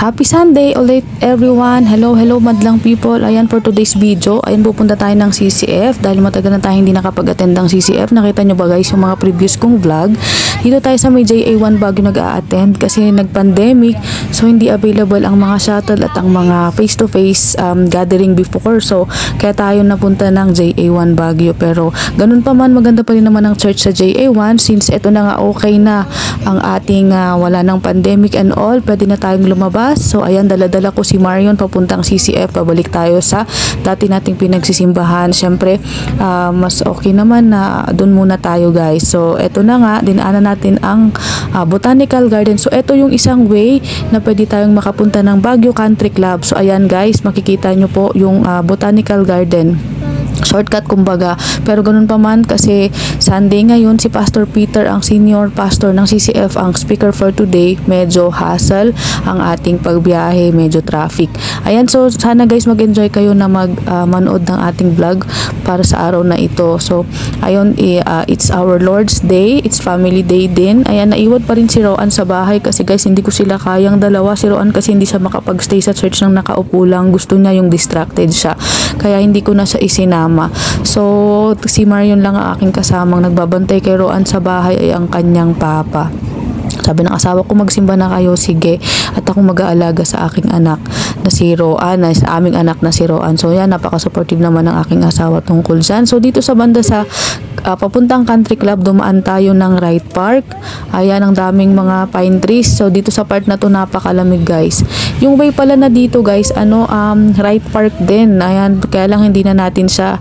Happy Sunday ulit everyone. Hello madlang people. Ayan for today's video. Ayan pupunta tayo ng CCF dahil matagal na tayo hindi nakapag-attend ng CCF. Nakita nyo ba guys yung mga previous kong vlog? Dito tayo sa may JA1 Baguio nag-a-attend kasi nag-pandemic. So hindi available ang mga shuttle at ang mga face-to-face gathering before. So kaya tayo napunta ng JA1 Baguio. Pero ganun pa man, maganda pa rin naman ang church sa JA1 since ito na nga okay na ang ating wala ng pandemic and all. Pwede na tayong lumabas. So ayan, dala-dala ko si Marion papuntang CCF. Pabalik tayo sa dati nating pinagsisimbahan. Syempre mas okay naman na doon muna tayo guys. So eto na nga, dinaanan natin ang Botanical Garden. So eto yung isang way na pwede tayong makapunta ng Baguio Country Club. So ayan guys, makikita nyo po yung Botanical Garden. Shortcut kumbaga, pero ganun pa man kasi Sunday ngayon, si Pastor Peter ang senior pastor ng CCF ang speaker for today. Medyo hassle ang ating pagbiyahe, medyo traffic. Ayan, so sana guys mag-enjoy kayo na manood ng ating vlog para sa araw na ito. So ayun, it's our Lord's Day, it's family day din. Ayan, naiwan pa rin si Roan sa bahay kasi guys hindi ko sila kayang dalawa. Si Roan kasi hindi siya makapag-stay sa church nang nakaupo lang, gusto niya yung distracted siya, kaya hindi ko na siya isinama. So si Marion lang ang aking kasamang nagbabantay kay Roan sa bahay ay ang kanyang papa. Sabi ng asawa ko, magsimba na kayo, sige. At ako mag-aalaga sa aking anak na si Roan, sa aming anak na si Roan. So yan, napaka-supportive naman ng aking asawa tungkol dyan. So dito sa banda sa papuntang country club, dumaan tayo ng Right Park. Ayan, ang daming mga pine trees. So dito sa part na to napakalamig guys. Yung way pala na dito guys, Right Park din. Ayan, kaya lang hindi na natin siya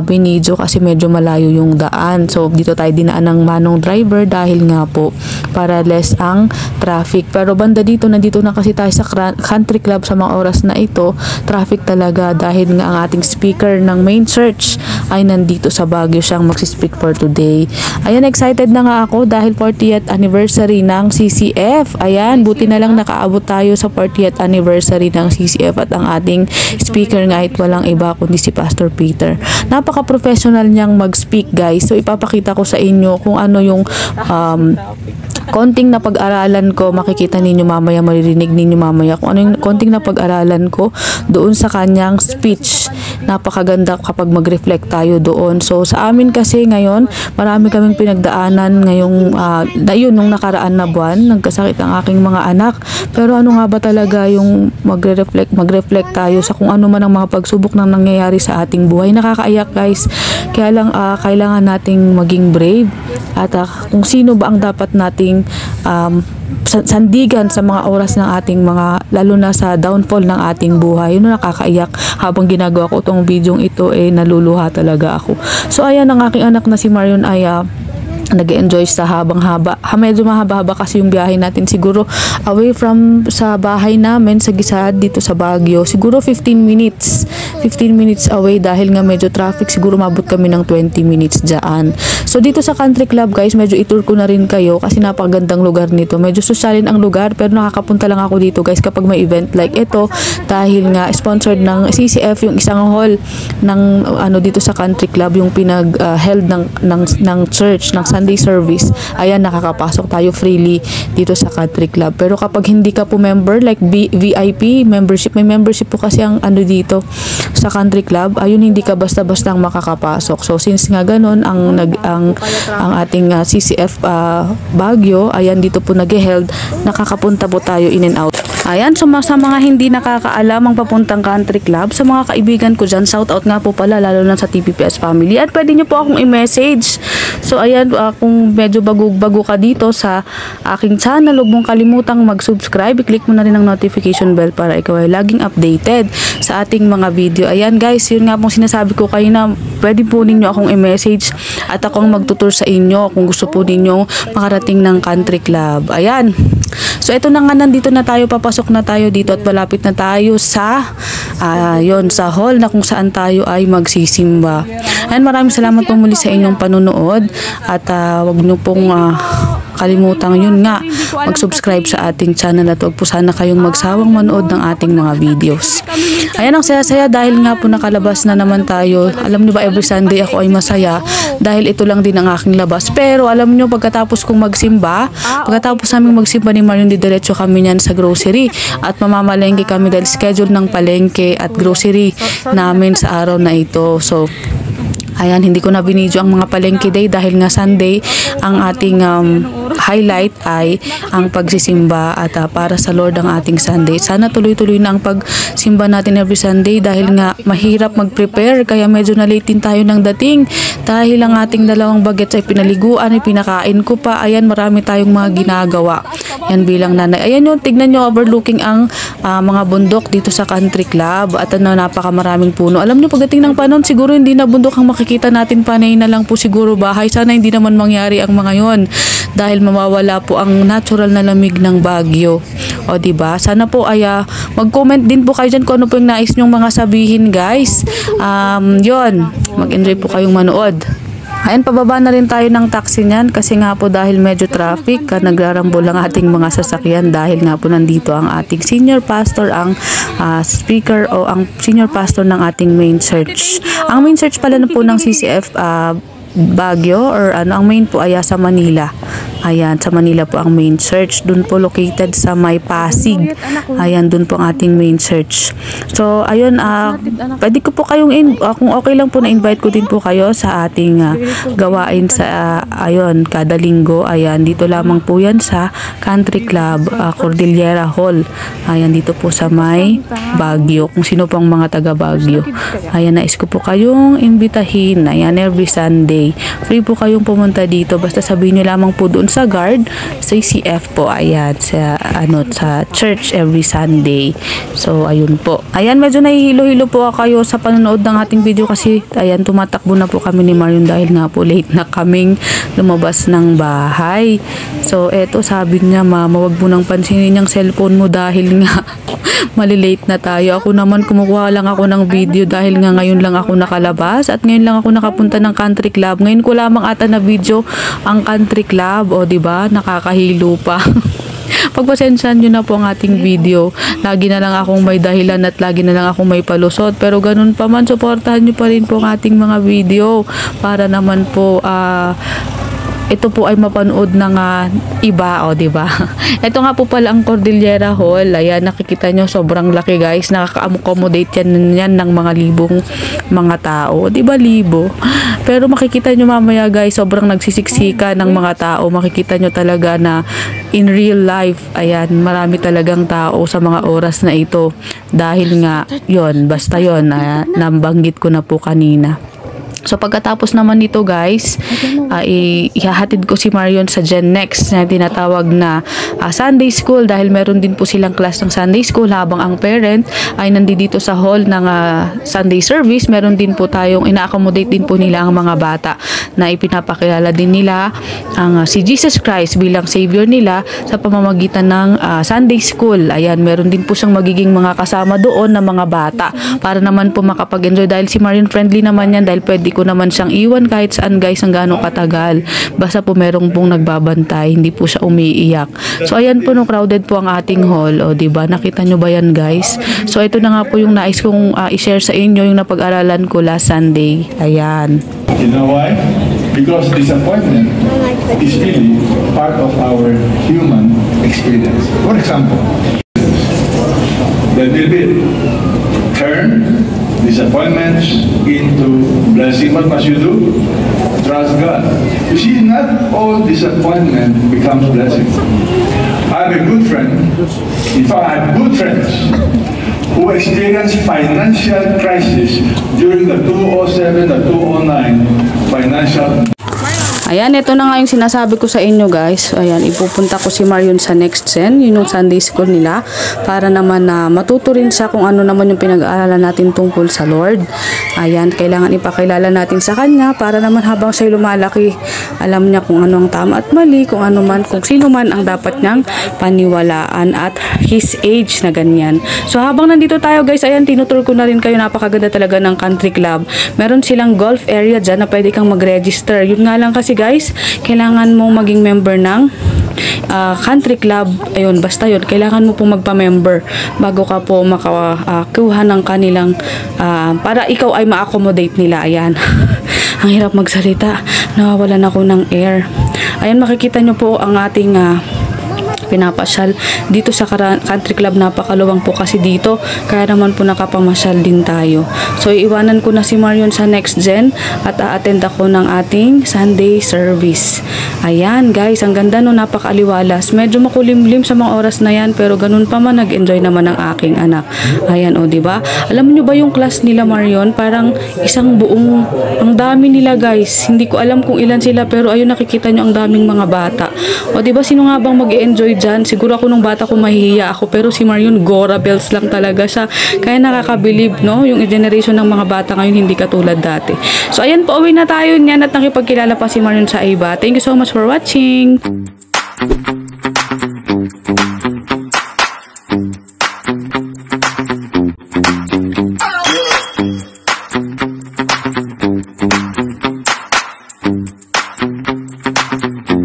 binidyo kasi medyo malayo yung daan. So dito tayo dinaan ng manong driver dahil nga po para less ang traffic. Pero banda dito, nandito na kasi tayo sa country club sa mga oras na ito. Traffic talaga dahil nga ang ating speaker ng main church ay nandito sa Baguio siyang magsispeak for today. Ayan, excited na nga ako dahil 40th anniversary ng CCF. Ayan, buti na lang nakaabot tayo sa 40th anniversary ng CCF at ang ating speaker nga ay walang iba kundi si Pastor Peter. Napaka-professional niyang mag-speak guys. So ipapakita ko sa inyo kung ano yung konting na pag-aralan ko. Makikita ninyo mamaya, maririnig ninyo mamaya kung ano yung konting na pag-aralan ko doon sa kanyang speech. Napakaganda kapag mag-reflect tayo doon. So sa amin kasi ngayon, marami kaming pinagdaanan ngayong nung nakaraan na buwan. Nagkasakit ang aking mga anak. Pero ano nga ba talaga yung mag-reflect tayo sa kung ano man ang mga pagsubok na nangyayari sa ating buhay. Nakakaiyak guys. Kaya lang kailangan nating maging brave at kung sino ba ang dapat nating sandigan sa mga oras ng ating mga, lalo na sa downfall ng ating buhay. Yun nakakaiyak. Habang ginagawa ko itong video ito naluluha talaga ako. So ayan, ang aking anak na si Marion ay nag-enjoy sa habang-haba. Medyo mahaba-haba kasi yung biyahe natin. Siguro away from sa bahay namin sa Gisad dito sa Baguio. Siguro 15 minutes. 15 minutes away dahil nga medyo traffic. Siguro mabot kami ng 20 minutes dyan. So dito sa country club guys, medyo itour ko na rin kayo kasi napakagandang lugar nito. Medyo sosyalin ang lugar pero nakakapunta lang ako dito guys kapag may event like ito dahil nga sponsored ng CCF yung isang hall ng dito sa country club, yung pinag-held ng church, ng Sunday service. Ayan, nakakapasok tayo freely dito sa country club. Pero kapag hindi ka po member, like VIP membership, may membership po kasi ang dito sa country club, ayun, hindi ka basta-basta makakapasok. So since nga ganun ang ating CCF Baguio, ayan, dito po nag-held, nakakapunta po tayo in and out. Ayan, so sa mga hindi nakakaalam ang papuntang country club, sa mga kaibigan ko dyan, shout out nga po pala lalo na sa TPPS family, at pwede nyo po akong i-message. So ayan, kung medyo bago ka dito sa aking channel, huwag mong kalimutang mag-subscribe, i-click mo na rin ang notification bell para ikaw ay laging updated sa ating mga video. Ayan guys, yun nga pong sinasabi ko kayo na pwede po ninyo akong i-message at ako ang magtutur sa inyo kung gusto po ninyo makarating ng country club. Ayan. So ito na nga, nandito na tayo, papasok na tayo dito at malapit na tayo sa sa hall na kung saan tayo ay magsisimba. And maraming salamat po muli sa inyong panunood at wag niyo pong kalimutang yun nga, mag-subscribe sa ating channel at huwag po sana kayong magsawang manood ng ating mga videos. Ayan, ang saya-saya dahil nga po nakalabas na naman tayo. Alam niyo ba, every Sunday ako ay masaya dahil ito lang din ang aking labas. Pero alam niyo, pagkatapos kong magsimba, pagkatapos naming magsimba ni Marion, diretso kami niyan sa grocery at mamamalengke kami dahil schedule ng palengke at grocery namin sa araw na ito. So ayan, hindi ko na binidyo ang mga palengke day dahil nga Sunday ang ating highlight ay ang pagsisimba at para sa Lord ang ating Sunday. Sana tuloy-tuloy na ang pagsimba natin every Sunday dahil nga mahirap mag-prepare kaya medyo na late din tayo ng dating dahil ang ating dalawang bagets ay pinaliguan, ay pinakain ko pa. Ayan, marami tayong mga ginagawa. Yan bilang nanay. Ayan yun, tignan nyo, overlooking ang mga bundok dito sa country club at napakamaraming puno. Alam nyo, pagdating ng panahon, siguro hindi na bundok ang makikita natin, panay na lang po siguro bahay. Sana hindi naman mangyari ang mga yon dahil mawawala po ang natural na lamig ng Baguio. O diba? Sana po ay mag-comment din po kayo dyan kung ano po yung nais nyong mga sabihin, guys. Yon, mag-enjoy po kayong manood. Ayan, pababa na rin tayo ng taxi niyan kasi nga po dahil medyo traffic, nagrarambol ang ating mga sasakyan dahil nga po nandito ang ating senior pastor, ang speaker o ang senior pastor ng ating main church. Ang main church pala na po ng CCF Baguio or ang main po ay sa Manila. Ayan, sa Manila po ang main church. Doon po located sa May Pasig. Ayan, doon po ang ating main church. So, ayun, pwede ko po kayong, kung okay lang po, na-invite ko din po kayo sa ating gawain sa, ayun, kada linggo. Ayan, dito lamang po yan sa Country Club, Cordillera Hall. Ayan, dito po sa May Baguio. Kung sino pong mga taga Baguio. Ayan, nais ko po kayong imbitahin. Ayan, every Sunday. Free po kayong pumunta dito. Basta sabihin nyo lamang po doon sa guard, sa CCF po, ayan, sa church every Sunday. So, ayun po. Ayan, medyo nahihilo-hilo po kayo sa panonood ng ating video kasi, ayan, tumatakbo na po kami ni Marion dahil nga po late na kaming lumabas ng bahay. So, eto, sabi niya, mama, wag mo nang pansinin yung cellphone mo dahil nga malilate na tayo. Ako naman, kumukuha lang ako ng video dahil nga ngayon lang ako nakalabas at ngayon lang ako nakapunta ng country club. Ngayon ko lamang ata na video ang country club. O, diba? Nakakahilo pa. Pagpasensyahan nyo na po ang ating video. Lagi na lang akong may dahilan at lagi na lang akong may palusot. Pero ganun pa man, suportahan nyo pa rin po ang ating mga video para naman po ito po ay mapanood ng iba, o diba? Ito nga po pala ang Cordillera Hall. Ayan, nakikita nyo, sobrang laki, guys. Nakaka-accommodate yan ng mga libong mga tao. Diba, libo? Pero makikita nyo mamaya, guys, sobrang nagsisiksika ng mga tao. Makikita nyo talaga na in real life, ayan, marami talagang tao sa mga oras na ito. Dahil nga, yon, basta yon, nabanggit ko na po kanina. So, pagkatapos naman nito, guys, ihahatid ko si Marion sa Gen Next na tinatawag na Sunday School dahil meron din po silang class ng Sunday School habang ang parent ay nandito sa hall ng Sunday service. Meron din po tayong ina-accommodate din po nila ang mga bata na ipinapakilala din nila ang si Jesus Christ bilang Savior nila sa pamamagitan ng Sunday School. Ayan, meron din po siyang magiging mga kasama doon na mga bata para naman po makapag-enjoy dahil si Marion friendly naman yan dahil pwede ko naman siyang iwan kahit saan, guys, ang gano'ng katagal. Basta po merong pong nagbabantay, hindi po siya umiiyak. So, ayan po, no, crowded po ang ating hall. O, diba? Nakita nyo ba yan, guys? So, ito na nga po yung nais kong i-share sa inyo yung napag-aralan ko last Sunday. Ayan. You know why? Because disappointment is really part of our human experience. For example, there will be turn disappointments into blessing. What must you do? Trust God. You see, not all disappointment becomes blessing. I have a good friend. In fact, I have good friends who experienced financial crisis during the 2007, the 2009 financial. Ayan, ito na nga yung sinasabi ko sa inyo, guys. Ayan, ipupunta ko si Marion sa Next Gen, yun yung Sunday School nila, para naman na matuto rin siya kung ano naman yung pinag-aaralan natin tungkol sa Lord. Ayan, kailangan ipakilala natin sa kanya para naman habang siya lumalaki, alam niya kung ano ang tama at mali, kung ano man, kung sino man ang dapat niyang paniwalaan at his age na ganyan. So, habang nandito tayo, guys, ayan, tinutur ko na rin kayo, napakaganda talaga ng country club. Meron silang golf area dyan na pwede kang mag-register. Yun nga lang kasi, guys, kailangan mong maging member ng country club. Ayun, basta yun, kailangan mo pong magpa-member bago ka po makakuha ng kanilang para ikaw ay ma-accommodate nila. Ayan. Ang hirap magsalita, nawawalan ako ng air. Ayan, makikita nyo po ang ating pinapasyal dito sa country club. Napakaluwang po kasi dito, kaya naman po nakapamasyal din tayo. So iiwanan ko na si Marion sa next gen at a-attend ako ng ating Sunday service. Ayan guys, ang ganda no, napakaliwalas. Medyo makulimlim sa mga oras na yan, pero ganun pa man, nag-enjoy naman ang aking anak. Ayan o, diba? Alam niyo ba yung class nila Marion, parang isang buong, ang dami nila guys. Hindi ko alam kung ilan sila, pero ayun, nakikita nyo ang daming mga bata. O diba, sino nga bang mag-e-enjoy dyan? Siguro ako nung bata ko mahihiya ako, pero si Marion Gora Bells lang talaga siya. Kaya nakakabilib, no? Yung generation ng mga bata ngayon hindi katulad dati. So ayan po, uwi na tayo niyan at nakipagkilala pa si Marion sa iba. Thank you so much for watching.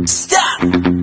Stop!